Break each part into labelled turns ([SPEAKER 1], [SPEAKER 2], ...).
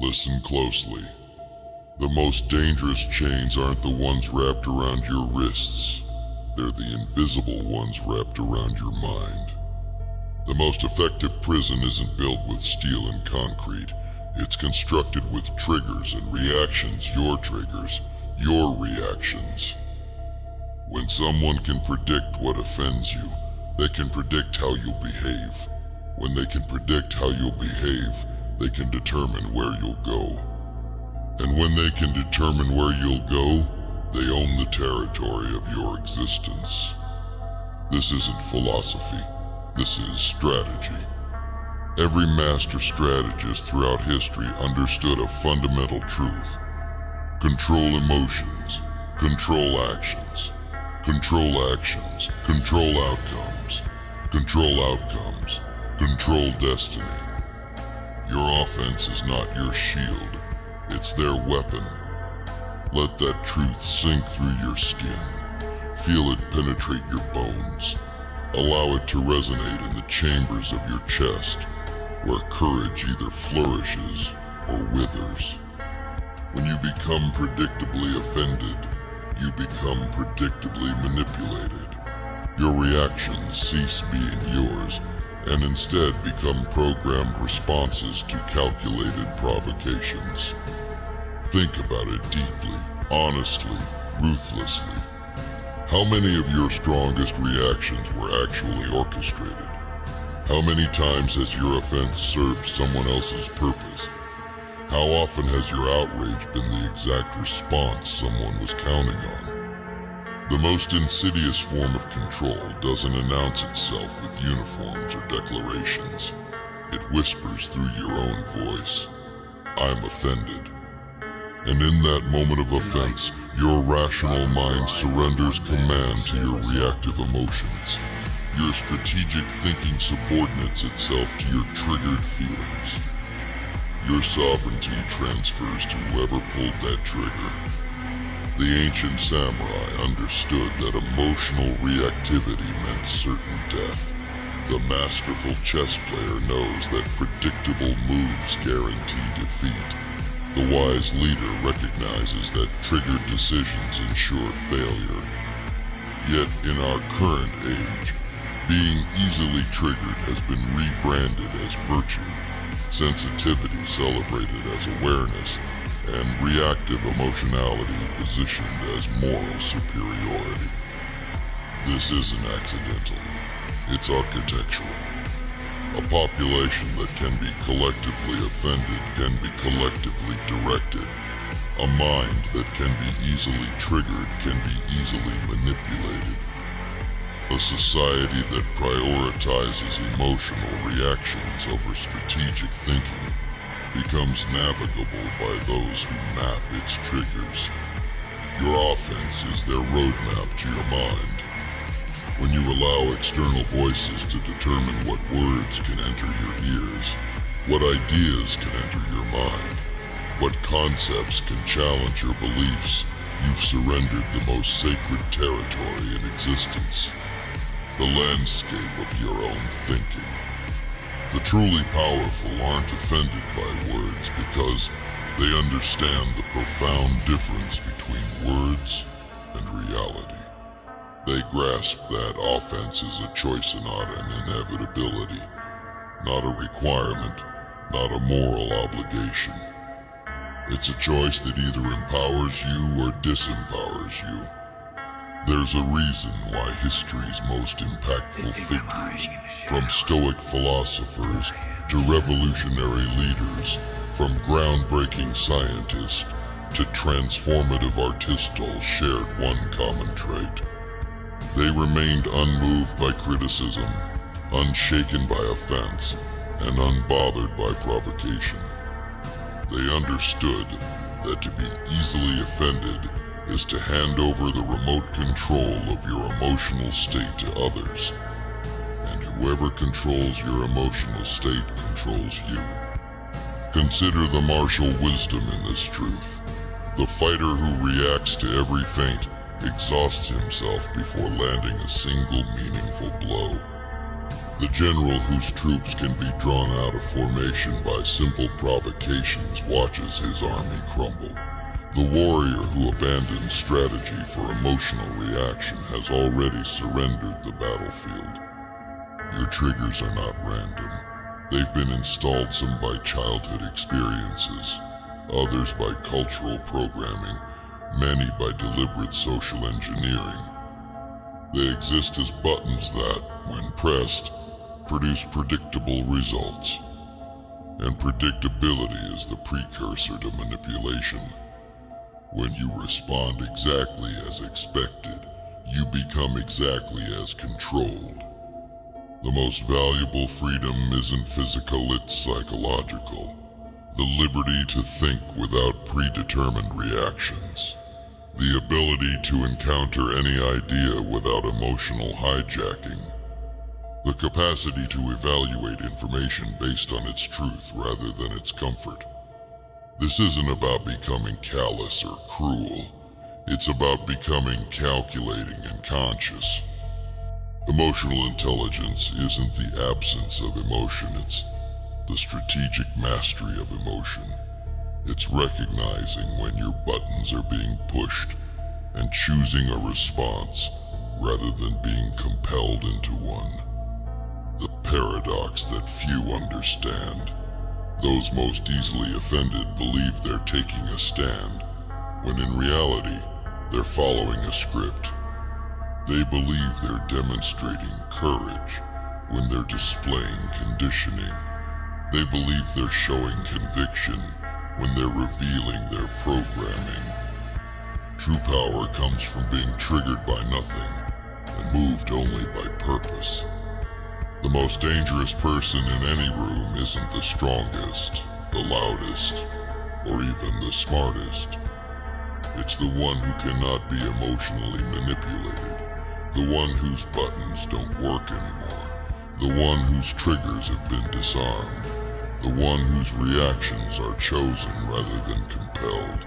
[SPEAKER 1] Listen closely. The most dangerous chains aren't the ones wrapped around your wrists. They're the invisible ones wrapped around your mind. The most effective prison isn't built with steel and concrete. It's constructed with triggers and reactions, your triggers, your reactions. When someone can predict what offends you, they can predict how you'll behave. When they can predict how you'll behave, they can determine where you'll go. And when they can determine where you'll go, they own the territory of your existence. This isn't philosophy. This is strategy. Every master strategist throughout history understood a fundamental truth. Control emotions, control actions, control actions, control outcomes, control outcomes, control destiny. Your offense is not your shield, it's their weapon. Let that truth sink through your skin. Feel it penetrate your bones. Allow it to resonate in the chambers of your chest, where courage either flourishes or withers. When you become predictably offended, you become predictably manipulated. Your reactions cease being yours and instead become programmed responses to calculated provocations. Think about it deeply, honestly, ruthlessly. How many of your strongest reactions were actually orchestrated? How many times has your offense served someone else's purpose? How often has your outrage been the exact response someone was counting on? The most insidious form of control doesn't announce itself with uniforms or declarations. It whispers through your own voice. I'm offended. And in that moment of offense, your rational mind surrenders command to your reactive emotions. Your strategic thinking subordinates itself to your triggered feelings. Your sovereignty transfers to whoever pulled that trigger. The ancient samurai understood that emotional reactivity meant certain death. The masterful chess player knows that predictable moves guarantee defeat. The wise leader recognizes that triggered decisions ensure failure. Yet in our current age, being easily triggered has been rebranded as virtue, sensitivity celebrated as awareness, and reactive emotionality positioned as moral superiority. This isn't accidental, it's architectural. A population that can be collectively offended can be collectively directed. A mind that can be easily triggered can be easily manipulated. A society that prioritizes emotional reactions over strategic thinking becomes navigable by those who map its triggers. Your offense is their roadmap to your mind. When you allow external voices to determine what words can enter your ears, what ideas can enter your mind, what concepts can challenge your beliefs, you've surrendered the most sacred territory in existence, the landscape of your own thinking. The truly powerful aren't offended by words because they understand the profound difference between words and reality. They grasp that offense is a choice and not an inevitability, not a requirement, not a moral obligation. It's a choice that either empowers you or disempowers you. There's a reason why history's most impactful figures, from stoic philosophers to revolutionary leaders, from groundbreaking scientists to transformative artists, all shared one common trait. They remained unmoved by criticism, unshaken by offense, and unbothered by provocation. They understood that to be easily offended is to hand over the remote control of your emotional state to others, and whoever controls your emotional state controls you. Consider the martial wisdom in this truth. The fighter who reacts to every feint exhausts himself before landing a single meaningful blow. The general whose troops can be drawn out of formation by simple provocations watches his army crumble. The warrior who abandons strategy for emotional reaction has already surrendered the battlefield. Your triggers are not random. They've been installed, some by childhood experiences, others by cultural programming, many by deliberate social engineering. They exist as buttons that, when pressed, produce predictable results. And predictability is the precursor to manipulation. When you respond exactly as expected, you become exactly as controlled. The most valuable freedom isn't physical, it's psychological. The liberty to think without predetermined reactions. The ability to encounter any idea without emotional hijacking. The capacity to evaluate information based on its truth rather than its comfort. This isn't about becoming callous or cruel. It's about becoming calculating and conscious. Emotional intelligence isn't the absence of emotion, it's the strategic mastery of emotion. It's recognizing when your buttons are being pushed and choosing a response rather than being compelled into one. The paradox that few understand. Those most easily offended believe they're taking a stand, when in reality, they're following a script. They believe they're demonstrating courage when they're displaying conditioning. They believe they're showing conviction when they're revealing their programming. True power comes from being triggered by nothing and moved only by purpose. The most dangerous person in any room isn't the strongest, the loudest, or even the smartest. It's the one who cannot be emotionally manipulated, the one whose buttons don't work anymore, the one whose triggers have been disarmed, the one whose reactions are chosen rather than compelled.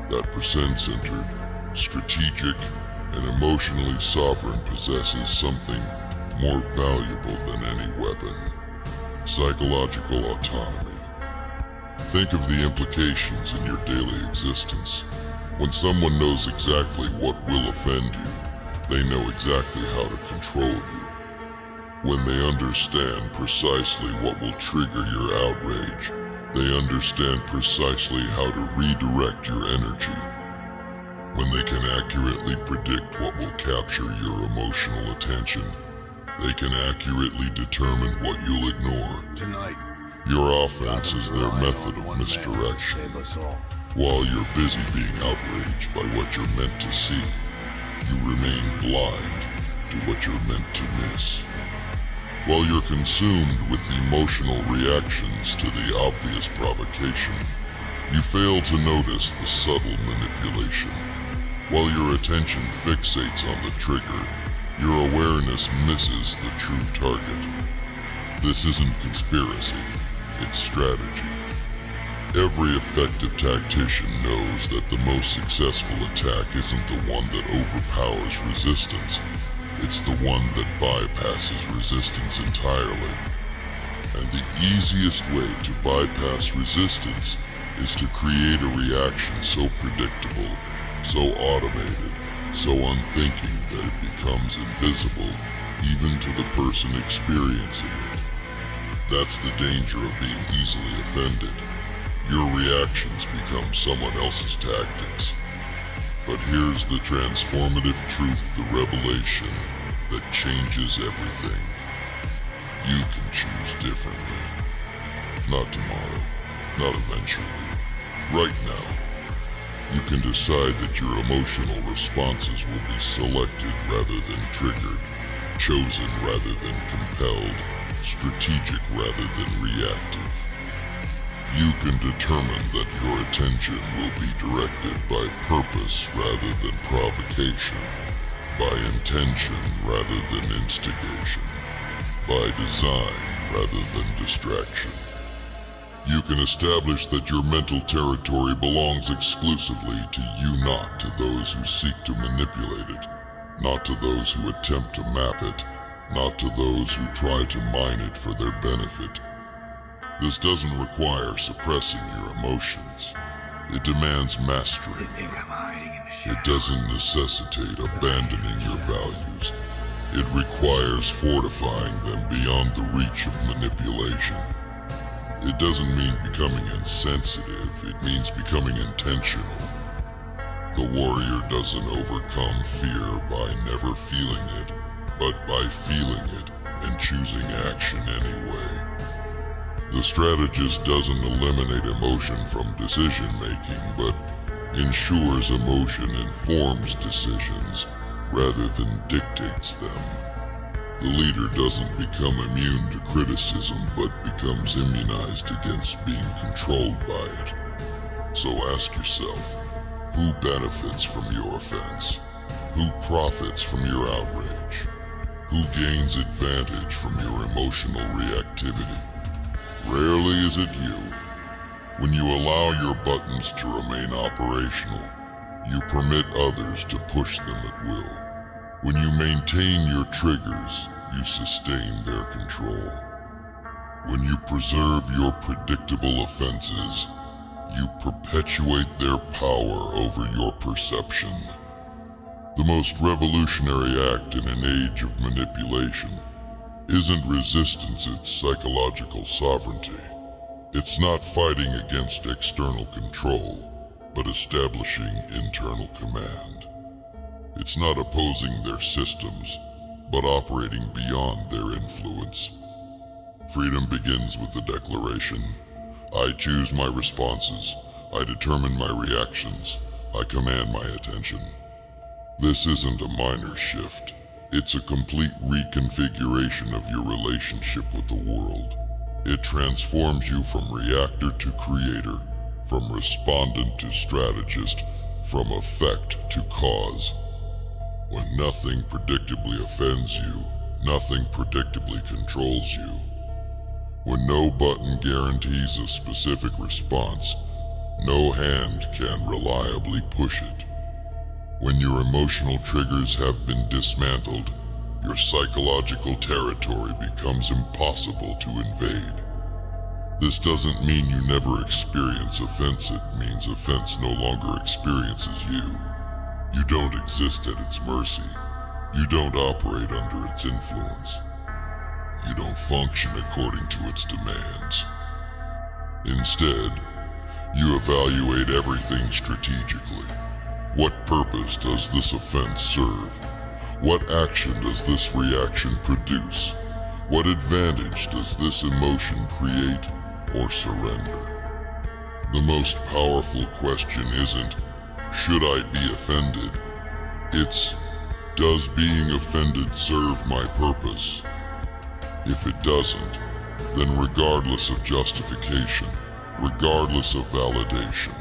[SPEAKER 1] That percent-centered, strategic, and emotionally sovereign possesses something more valuable than any weapon: psychological autonomy. Think of the implications in your daily existence. When someone knows exactly what will offend you, they know exactly how to control you. When they understand precisely what will trigger your outrage, they understand precisely how to redirect your energy. When they can accurately predict what will capture your emotional attention, they can accurately determine what you'll ignore.
[SPEAKER 2] Tonight,
[SPEAKER 1] your offense is their method of misdirection. While you're busy being outraged by what you're meant to see, you remain blind to what you're meant to miss. While you're consumed with emotional reactions to the obvious provocation, you fail to notice the subtle manipulation. While your attention fixates on the trigger, your awareness misses the true target. This isn't conspiracy, it's strategy. Every effective tactician knows that the most successful attack isn't the one that overpowers resistance, it's the one that bypasses resistance entirely. And the easiest way to bypass resistance is to create a reaction so predictable, so automated, so unthinking that it becomes invisible even to the person experiencing it. That's the danger of being easily offended. Your reactions become someone else's tactics. But here's the transformative truth, the revelation that changes everything. You can choose differently. Not tomorrow, not eventually. Right now. You can decide that your emotional responses will be selected rather than triggered, chosen rather than compelled, strategic rather than reactive. You can determine that your attention will be directed by purpose rather than provocation, by intention rather than instigation, by design rather than distraction. You can establish that your mental territory belongs exclusively to you, not to those who seek to manipulate it, not to those who attempt to map it, not to those who try to mine it for their benefit. This doesn't require suppressing your emotions. It demands mastery. It doesn't necessitate abandoning your values. It requires fortifying them beyond the reach of manipulation. It doesn't mean becoming insensitive, it means becoming intentional. The warrior doesn't overcome fear by never feeling it, but by feeling it and choosing action anyway. The strategist doesn't eliminate emotion from decision-making, but ensures emotion informs decisions rather than dictates them. The leader doesn't become immune to criticism, but becomes immunized against being controlled by it. So ask yourself, who benefits from your offense? Who profits from your outrage? Who gains advantage from your emotional reactivity? Rarely is it you. When you allow your buttons to remain operational, you permit others to push them at will. When you maintain your triggers, you sustain their control. When you preserve your predictable offenses, you perpetuate their power over your perception. The most revolutionary act in an age of manipulation isn't resistance, it's psychological sovereignty. It's not fighting against external control, but establishing internal command. It's not opposing their systems, but operating beyond their influence. Freedom begins with the declaration, I choose my responses, I determine my reactions, I command my attention. This isn't a minor shift. It's a complete reconfiguration of your relationship with the world. It transforms you from reactor to creator, from respondent to strategist, from effect to cause. When nothing predictably offends you, nothing predictably controls you. When no button guarantees a specific response, no hand can reliably push it. When your emotional triggers have been dismantled, your psychological territory becomes impossible to invade. This doesn't mean you never experience offense, it means offense no longer experiences you. You don't exist at its mercy. You don't operate under its influence. You don't function according to its demands. Instead, you evaluate everything strategically. What purpose does this offense serve? What action does this reaction produce? What advantage does this emotion create or surrender? The most powerful question isn't, should I be offended? It's, does being offended serve my purpose? If it doesn't, then regardless of justification, regardless of validation,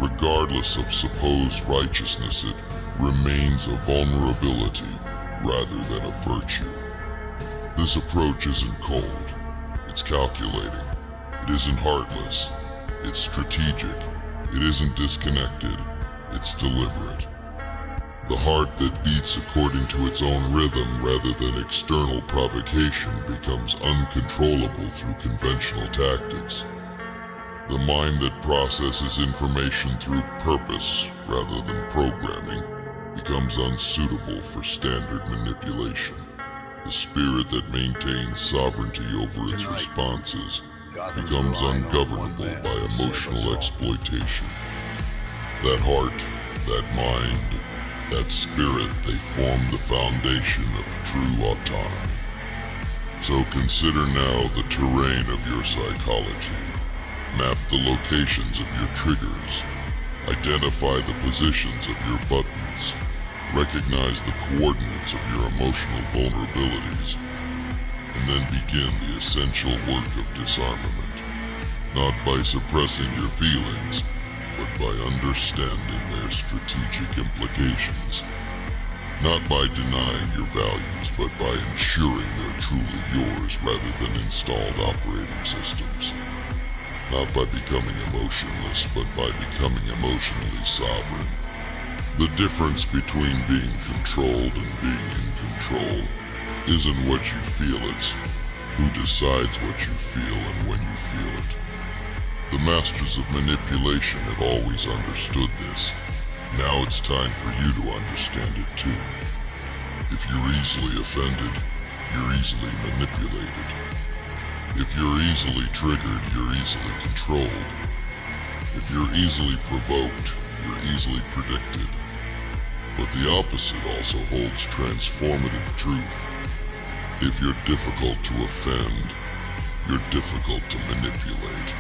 [SPEAKER 1] regardless of supposed righteousness, it remains a vulnerability rather than a virtue. This approach isn't cold, it's calculating. It isn't heartless, it's strategic. It isn't disconnected, it's deliberate. The heart that beats according to its own rhythm rather than external provocation becomes uncontrollable through conventional tactics. The mind that processes information through purpose rather than programming becomes unsuitable for standard manipulation. The spirit that maintains sovereignty over its responses becomes ungovernable by emotional exploitation. That heart, that mind, that spirit, they form the foundation of true autonomy. So consider now the terrain of your psychology. Map the locations of your triggers. Identify the positions of your buttons. Recognize the coordinates of your emotional vulnerabilities. And then begin the essential work of disarmament. Not by suppressing your feelings, but by understanding their strategic implications. Not by denying your values, but by ensuring they're truly yours rather than installed operating systems. Not by becoming emotionless, but by becoming emotionally sovereign. The difference between being controlled and being in control isn't what you feel, it's who decides what you feel and when you feel it. The masters of manipulation have always understood this. Now it's time for you to understand it too. If you're easily offended, you're easily manipulated. If you're easily triggered, you're easily controlled. If you're easily provoked, you're easily predicted. But the opposite also holds transformative truth. If you're difficult to offend, you're difficult to manipulate.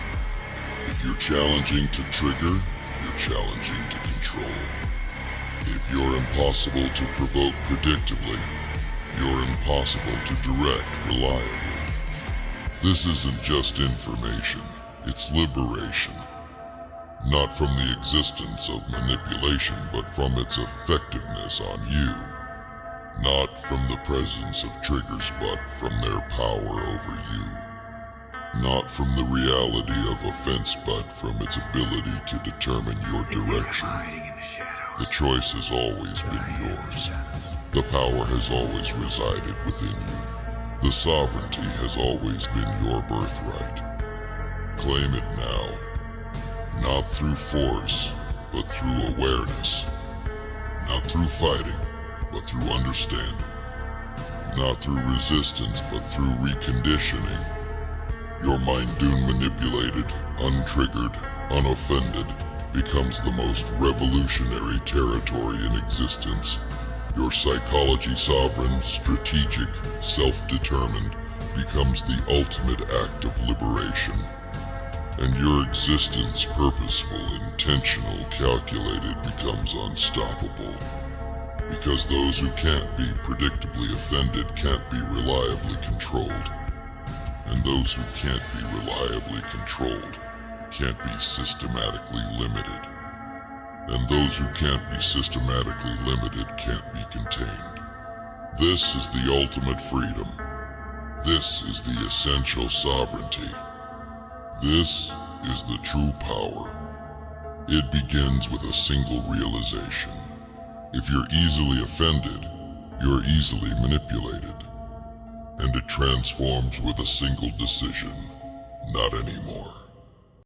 [SPEAKER 1] If you're challenging to trigger, you're challenging to control. If you're impossible to provoke predictably, you're impossible to direct reliably. This isn't just information, it's liberation. Not from the existence of manipulation, but from its effectiveness on you. Not from the presence of triggers, but from their power over you. Not from the reality of offense, but from its ability to determine your direction. The choice has always been yours. The power has always resided within you. The sovereignty has always been your birthright. Claim it now. Not through force, but through awareness. Not through fighting, but through understanding. Not through resistance, but through reconditioning. Your mind, dune manipulated, untriggered, unoffended, becomes the most revolutionary territory in existence. Your psychology, sovereign, strategic, self-determined, becomes the ultimate act of liberation. And your existence, purposeful, intentional, calculated, becomes unstoppable. Because those who can't be predictably offended can't be reliably controlled. And those who can't be reliably controlled can't be systematically limited. And those who can't be systematically limited can't be contained. This is the ultimate freedom. This is the essential sovereignty. This is the true power. It begins with a single realization. If you're easily offended, you're easily manipulated. And it transforms with a single decision. Not anymore.